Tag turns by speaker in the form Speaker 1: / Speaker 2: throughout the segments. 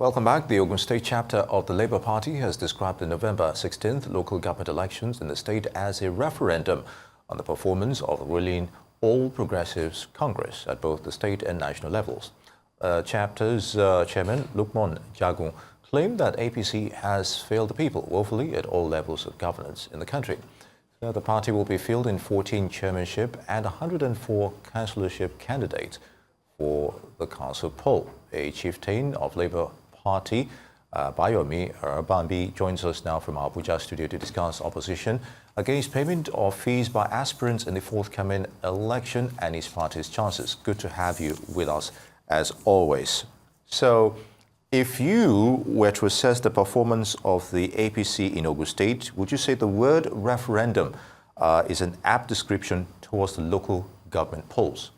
Speaker 1: Welcome back. The Ogun State chapter of the Labour Party has described the November 16th local government elections in the state as a referendum on the performance of the ruling All Progressives Congress at both the state and national levels. Chapter's chairman, Lukman Jagung, claimed that APC has failed the people woefully at all levels of governance in the country. The party will be fielding 14 chairmanship and 104 councillorship candidates for the council poll. A chieftain of Labour Party, Abayomi, Arabambi, joins us now from our Abuja studio to discuss opposition against payment of fees by aspirants in the forthcoming election and his party's chances. Good to have you with us as always. So, if you were to assess the performance of the APC in Ogun State, would you say the word referendum is an apt description towards the local government polls?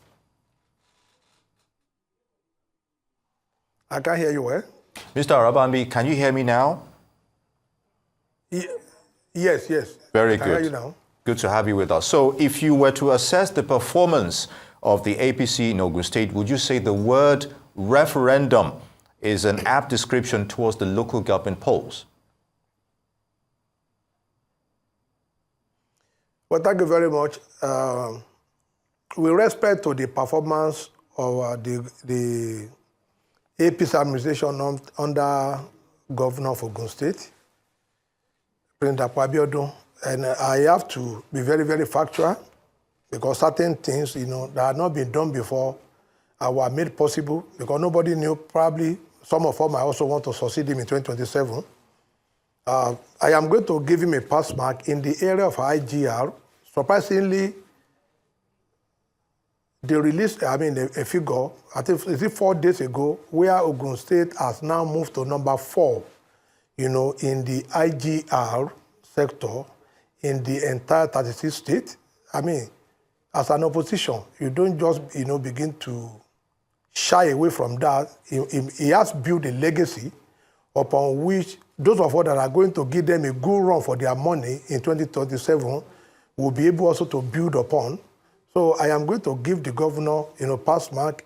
Speaker 2: I can't hear you well.
Speaker 1: Mr. Arabambi, can you hear me now?
Speaker 2: Yes.
Speaker 1: Very
Speaker 2: I can
Speaker 1: good.
Speaker 2: hear you now.
Speaker 1: Good to have you with us. So if you were to assess the performance of the APC in Ogun State, would you say the word referendum is an apt description towards the local government polls?
Speaker 2: Well, thank you very much. With respect to the performance of the APC administration under Governor of Ogun State, President Abayomi, and I have to be very, very factual because certain things, that had not been done before were made possible because nobody knew. Probably some of them I also want to succeed him in 2027. I am going to give him a pass mark in the area of IGR. Surprisingly, they released, a figure, I think it's 4 days ago, where Ogun State has now moved to number 4, in the IGR sector in the entire 36 states. As an opposition, you don't just, begin to shy away from that. He has built a legacy upon which those of us that are going to give them a good run for their money in 2027 will be able also to build upon. So I am going to give the governor, pass mark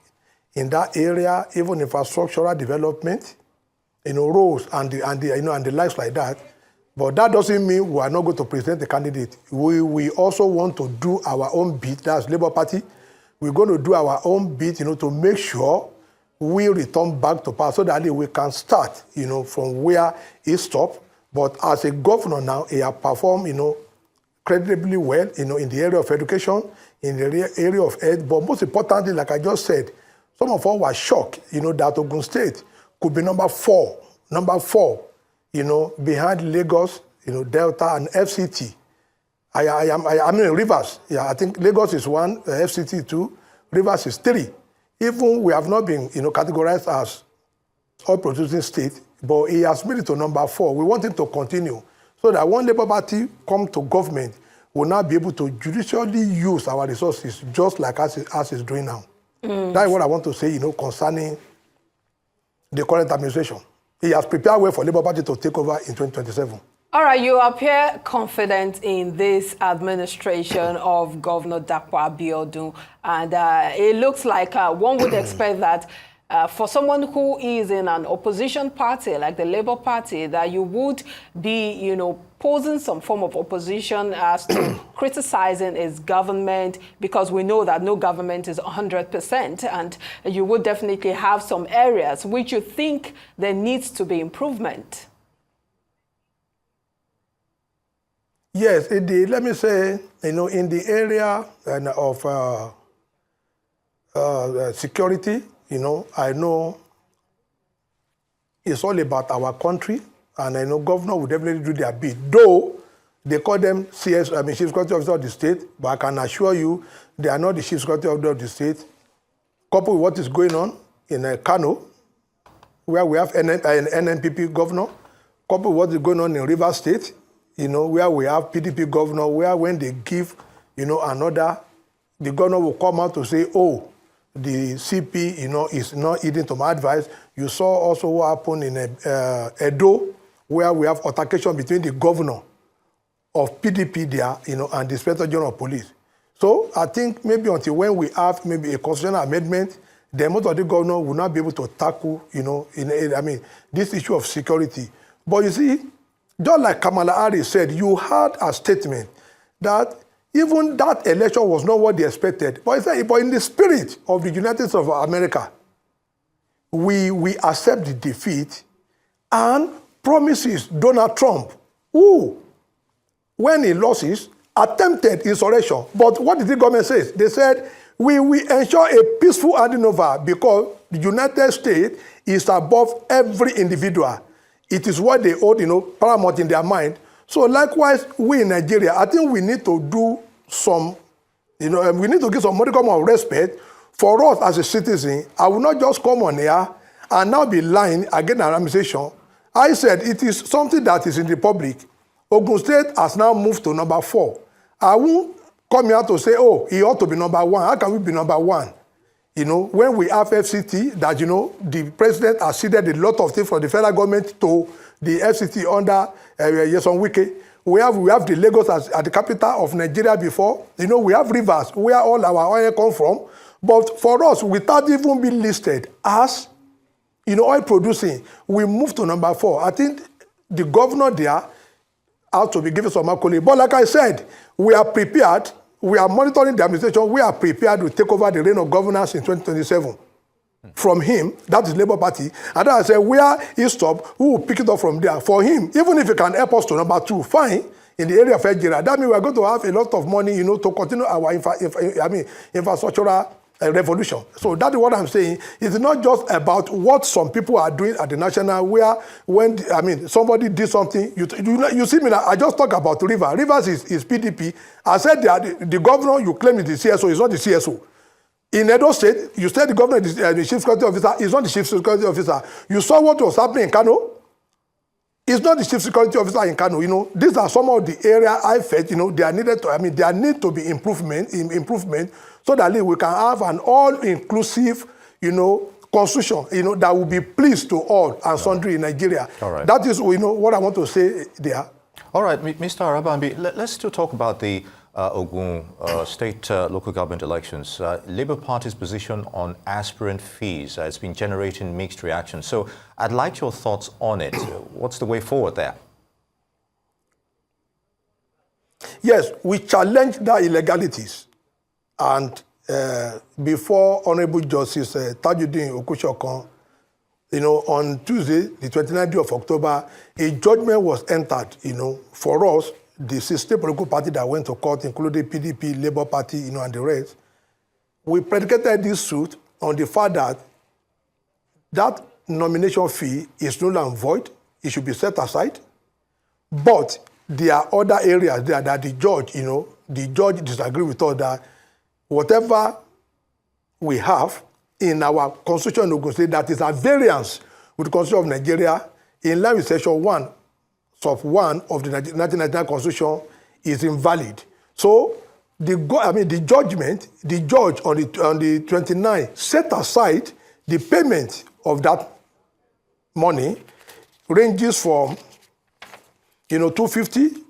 Speaker 2: in that area, even infrastructural development, roads and the likes like that. But that doesn't mean we are not going to present the candidate. We also want to do our own bit. That's Labour Party. We're going to do our own bit, to make sure we return back to power so that we can start, from where he stopped. But as a governor now, he has performed, credibly well, in the area of education, in the area of health. But most importantly, like I just said, some of us were shocked, that Ogun State could be number 4, behind Lagos, Delta and FCT. I mean Rivers. Yeah, I think Lagos is 1, FCT 2, Rivers is 3. Even we have not been, categorized as oil-producing state, but he has made it to number 4. We want him to continue so that when Labour Party come to government, we'll now be able to judicially use our resources just like as it's doing now. That is what I want to say, concerning the current administration. He has prepared way for Labour Party to take over in 2027.
Speaker 3: All right, you appear confident in this administration of Governor Dapo Abiodun, and it looks like one would expect that for someone who is in an opposition party like the Labour Party, that you would be, posing some form of opposition as to criticizing its government, because we know that no government is 100%, and you would definitely have some areas which you think there needs to be improvement.
Speaker 2: Yes, let me say, in the area of security, I know it's all about our country, and I know governor will definitely do their bit. Though they call them Chief Security Officer of the state, but I can assure you they are not the Chief Security Officer of the state. Coupled with what is going on in Kano, where we have an NNPP governor, coupled with what is going on in Rivers State, where we have PDP governor, where when they give, another, the governor will come out to say, oh, the CP, is not heeding to my advice. You saw also what happened in Edo, where we have altercation between the governor of PDP there, and the Inspector General of Police. So I think maybe until when we have maybe a constitutional amendment then most of the governors will not be able to tackle, this issue of security. But you see, just like Kamala Harris said, you had a statement that even that election was not what they expected. But in the spirit of the United States of America, we accept the defeat and promises Donald Trump, who, when he loses, attempted insurrection. But what did the government say? They said, we will ensure a peaceful handing over because the United States is above every individual. It is what they hold, paramount in their mind. So likewise, we in Nigeria, I think we need to do some, we need to give some modicum of respect for us as a citizen. I will not just come on here and now be lying against an administration. I said it is something that is in the public. Ogun State has now moved to number 4. I won't come here to say, oh, he ought to be number 1. How can we be number 1? When we have FCT, that, the president has ceded a lot of things from the federal government to the FCT under Yeson Wike. We have the Lagos as the capital of Nigeria before. We have rivers where all our oil come from. But for us, without even being listed as, oil producing, we move to number 4. I think the governor there has to be given some accolade. But like I said, we are prepared. We are monitoring the administration. We are prepared to take over the reign of governance in 2027. From him, that is Labour Party. And then I said, where he stopped, we will pick it up from there. For him, even if he can help us to number 2, fine, in the area of Nigeria. That means we are going to have a lot of money, to continue our infrastructural revolution. So that is what I'm saying. It's not just about what some people are doing at the national, where when somebody did something, you see me now, I just talk about Rivers. Rivers is PDP. I said the governor you claim is the CSO, is not the CSO. In Edo State, you said the governor is the chief security officer, is not the chief security officer. You saw what was happening in Kano. It's not the chief security officer in Kano. These are some of the areas I felt, there need to be improvement so that we can have an all-inclusive, constitution, that will be pleased to all and sundry in Nigeria.
Speaker 1: All right.
Speaker 2: That is, what I want to say there.
Speaker 1: All right, Mr. Arabambi, let's still talk about the Ogun state local government elections. Labour Party's position on aspirant fees has been generating mixed reactions. So I'd like your thoughts on it. What's the way forward there?
Speaker 2: Yes, we challenge the illegalities. And before Honorable Justice Tajuddin Okushokon, on Tuesday, the 29th of October, a judgment was entered, for us, the 16 political party that went to court, including PDP, Labour Party, and the rest. We predicated this suit on the fact that nomination fee is null and void. It should be set aside. But there are other areas there that the judge disagreed with us that whatever we have in our constitution in Ogun State that is a variance with the Constitution of Nigeria, in line with Section 1, Sub 1 of the 1999 Constitution, is invalid. So the judge on the 29th set aside the payment of that money ranges from 250,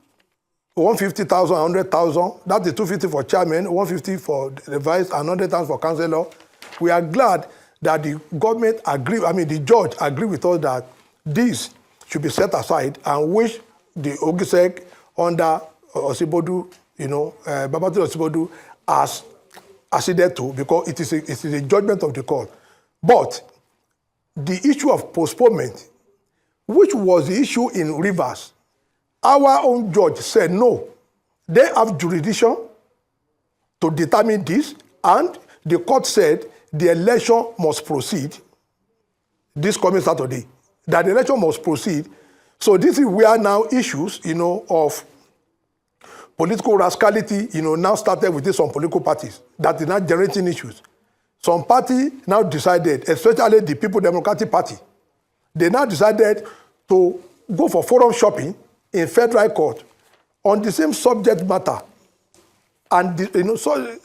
Speaker 2: 150,000, 100,000. That is 250 for chairman, 150 for the vice, and 100,000 for councillor. We are glad that the government the judge agreed with us that this should be set aside, and which the Ogisek under Osibodu, Babatu Osibodu has acceded to, because it is a judgment of the court. But the issue of postponement, which was the issue in Rivers, our own judge said no. They have jurisdiction to determine this, and the court said the election must proceed this coming Saturday. That the election must proceed. So this is where now issues, of political rascality, now started with some political parties that is now generating issues. Some party now decided, especially the People Democratic Party, they now decided to go for forum shopping in federal court on the same subject matter, and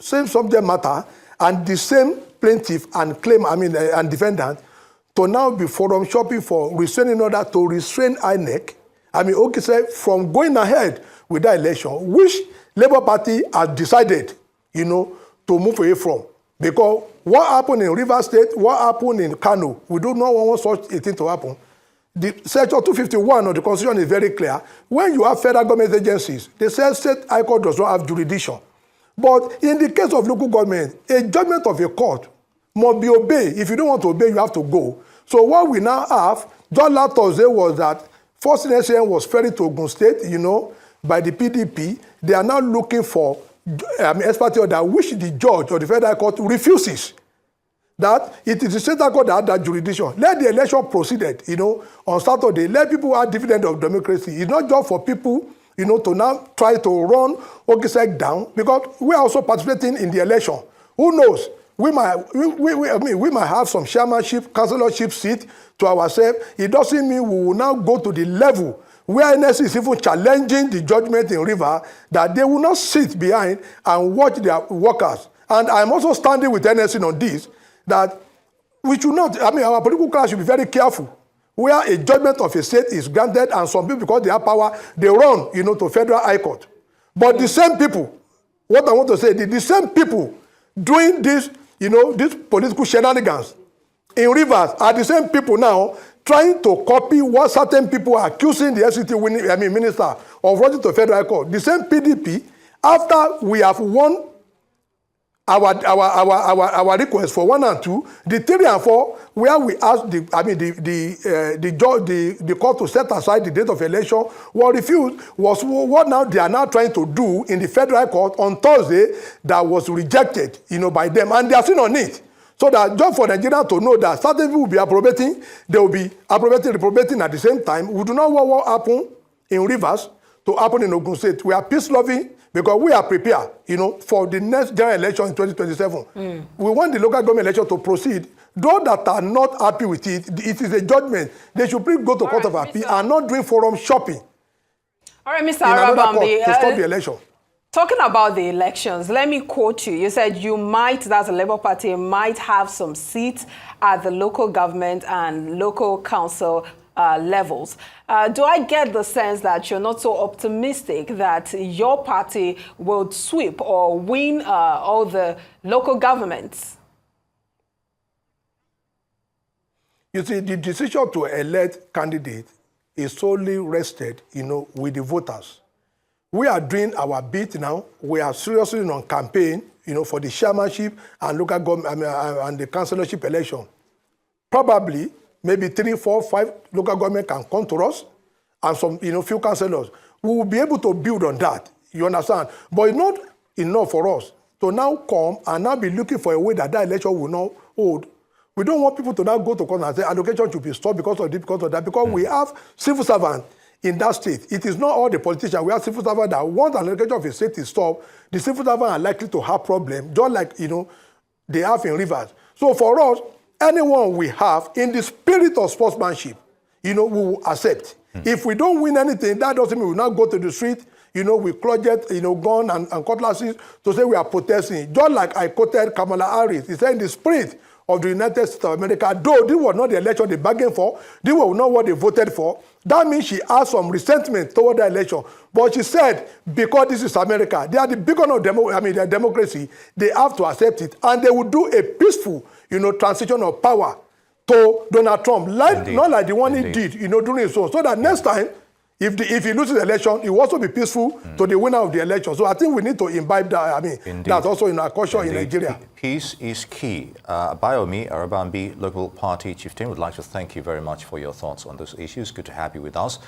Speaker 2: same subject matter, and the same plaintiff and and defendant, to now be forum shopping for restraining order to restrain INEC, from going ahead with that election, which Labour Party has decided, to move away from. Because what happened in Rivers State, what happened in Kano, we do not want such a thing to happen. The Section 251 of the Constitution is very clear. When you have federal government agencies, the state high court does not have jurisdiction. But in the case of local government, a judgment of a court must be obeyed. If you don't want to obey, you have to go. So what we now have, just last Thursday, was that First NCN was ferried to Ogun State, by the PDP. They are now looking for ex parte order, which the judge or the federal court refuses. That it is the state court that had that jurisdiction. Let the election proceeded, on Saturday. Let people have dividend of democracy. It's not just for people, to now try to run Ogisek down, because we are also participating in the election. Who knows? We might have some chairmanship, councillorship seat to ourselves. It doesn't mean we will now go to the level where NSC is even challenging the judgment in River, that they will not sit behind and watch their workers. And I'm also standing with NSC on this, that we should not, our political class should be very careful. Where a judgment of a state is granted, and some people, because they have power, they run, to federal high court. But the same people, what I want to say, the same people doing this, these political shenanigans in Rivers are the same people now trying to copy what certain people are accusing the FCT minister of running to federal high court. The same PDP, after we have won our request for 1 and 2, the 3 and 4, where we asked the court to set aside the date of election, was refused, was what now they are now trying to do in the federal court on Thursday, that was rejected, by them, and they are still on it. So that just for Nigeria to know that certain people will be appropriating, they will be reprobating at the same time. We do not want what happened in Rivers to happen in Ogun State. We are peace-loving, because we are prepared, for the next general election in 2027. We want the local government election to proceed. Those that are not happy with it, it is a judgment. They should please go to court of appeal and not doing forum shopping.
Speaker 3: All right, Mr. Arabambi,
Speaker 2: to stop the election.
Speaker 3: Talking about the elections, let me quote you. You said that's the Labour Party, might have some seats at the local government and local council levels. Do I get the sense that you're not so optimistic that your party will sweep or win all the local governments?
Speaker 2: You see, the decision to elect candidates is solely rested, with the voters. We are doing our bit now. We are seriously on campaign, for the chairmanship and local government and the councillorship election. Probably, maybe 3, 4, 5 local government can come to us, and some, few councillors. We will be able to build on that. You understand? But it's not enough for us to now come and now be looking for a way that election will not hold. We don't want people to now go to court and say allocation should be stopped because of this, because of that, because we have civil servants in that state. It is not all the politicians. We have civil servants that once an allocation of a state is stopped, the civil servants are likely to have problems, just like, they have in Rivers. So for us, anyone we have in the spirit of sportsmanship, we will accept. If we don't win anything, that doesn't mean we will not go to the street, with clodget, gun and cutlasses to say we are protesting. Just like I quoted Kamala Harris, he said in the spirit of the United States of America, though this was not the election they bargained for, this was not what they voted for, that means she has some resentment toward the election. But she said, because this is America, they are the beacon of their democracy, they have to accept it, and they will do a peaceful, transition of power to Donald Trump, not like the one he did, during so that next time, if he loses the election, he will also be peaceful to the winner of the election. So I think we need to imbibe that. That's also in our culture in Nigeria.
Speaker 1: Peace is key. Abayomi, Arabambi, local party chieftain, would like to thank you very much for your thoughts on those issues. Good to have you with us.